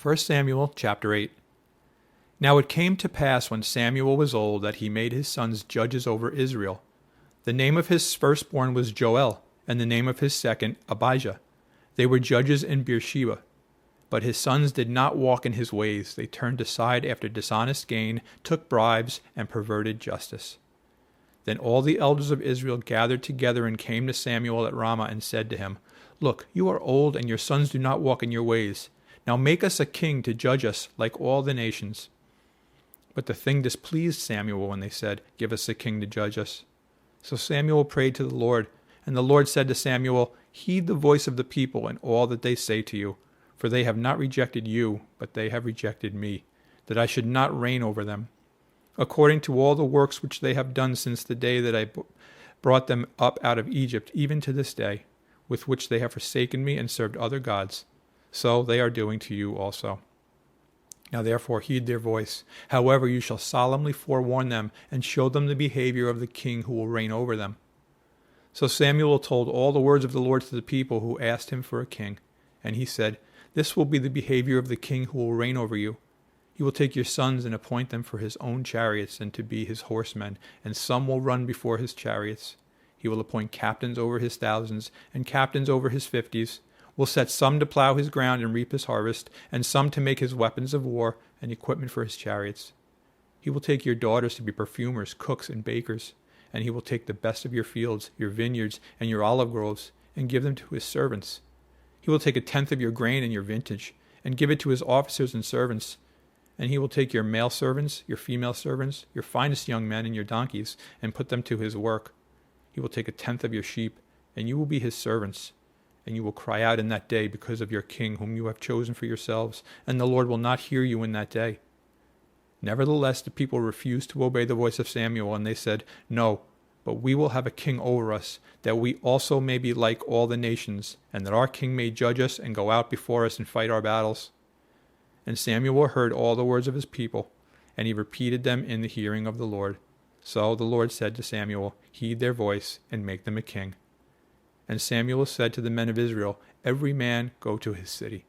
1 Samuel chapter 8. Now it came to pass when Samuel was old that he made his sons judges over Israel. The name of his firstborn was Joel, and the name of his second Abijah. They were judges in Beersheba. But his sons did not walk in his ways. They turned aside after dishonest gain, took bribes, and perverted justice. Then all the elders of Israel gathered together and came to Samuel at Ramah and said to him, Look, you are old, and your sons do not walk in your ways. Now make us a king to judge us like all the nations. But the thing displeased Samuel when they said, Give us a king to judge us. So Samuel prayed to the Lord, and the Lord said to Samuel, Heed the voice of the people and all that they say to you, for they have not rejected you, but they have rejected me, that I should not reign over them. According to all the works which they have done since the day that I brought them up out of Egypt, even to this day, with which they have forsaken me and served other gods, so they are doing to you also. Now therefore heed their voice. However, you shall solemnly forewarn them and show them the behavior of the king who will reign over them. So Samuel told all the words of the Lord to the people who asked him for a king. And he said, This will be the behavior of the king who will reign over you. He will take your sons and appoint them for his own chariots and to be his horsemen, and some will run before his chariots. He will appoint captains over his thousands and captains over his 50s, will set some to plow his ground and reap his harvest, and some to make his weapons of war and equipment for his chariots. He will take your daughters to be perfumers, cooks, and bakers, and he will take the best of your fields, your vineyards, and your olive groves, and give them to his servants. He will take 1/10 of your grain and your vintage, and give it to his officers and servants. And he will take your male servants, your female servants, your finest young men, and your donkeys, and put them to his work. He will take 1/10 of your sheep, and you will be his servants. And you will cry out in that day because of your king whom you have chosen for yourselves, and the Lord will not hear you in that day. Nevertheless, the people refused to obey the voice of Samuel, and they said, No, but we will have a king over us, that we also may be like all the nations, and that our king may judge us and go out before us and fight our battles. And Samuel heard all the words of his people, and he repeated them in the hearing of the Lord. So the Lord said to Samuel, Heed their voice, and make them a king. And Samuel said to the men of Israel, Every man go to his city.